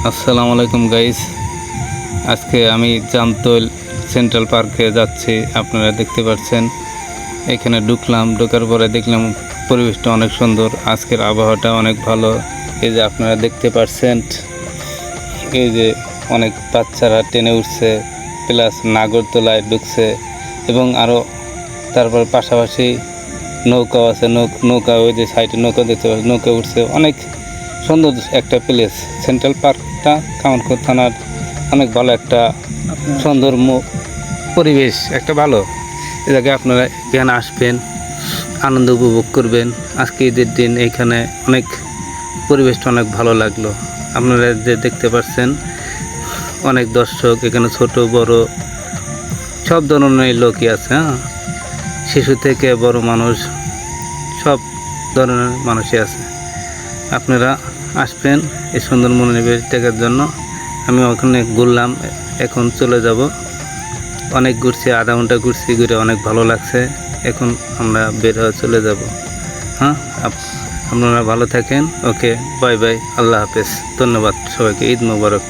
আসসালামু আলাইকুম গাইস। আজকে আমি জামতল সেন্ট্রাল পার্কে যাচ্ছি। আপনারা দেখতে পাচ্ছেন, এখানে ঢোকার পরে দেখলাম পরিবেশটা অনেক সুন্দর, আজকের আবহাওয়াটা অনেক ভালো। এই যে আপনারা দেখতে পাচ্ছেন, এই যে অনেক বাচ্চারা টেনে উঠছে, প্লাস নাগরদোলায় ঢুকছে এবং আরও তারপর পাশাপাশি নৌকাও আছে। নৌকা ওই যে সাইডে নৌকা দেখতে পাচ্ছি, নৌকা উঠছে। অনেক সুন্দর একটা প্লেস সেন্ট্রাল পার্কটা, কামারখোদ থানার অনেক ভালো একটা সুন্দর পরিবেশ, একটা ভালো এ জায়গায় আপনারা এখানে আসবেন, আনন্দ উপভোগ করবেন। আজকে ঈদের দিন এখানে অনেক পরিবেশটা অনেক ভালো লাগলো। আপনারা যে দেখতে পাচ্ছেন অনেক দর্শক এখানে, ছোট বড় সব ধরনের লোকই আছে। শিশু থেকে বড় মানুষ, সব ধরনের মানুষই আছে। আপনারা আসবেন এই সুন্দর মনোনিবেশ দেখার জন্য। আমি ওখানে ঘুরলাম, এখন চলে যাব। অনেক ঘুরছি, আধা ঘন্টা ঘুরছি, ঘুরে অনেক ভালো লাগছে। এখন আমরা বের হয়ে চলে যাব। আপনারা ভালো থাকেন। ওকে, বাই বাই, আল্লাহ হাফেজ। ধন্যবাদ সবাইকে। ঈদ মোবারক।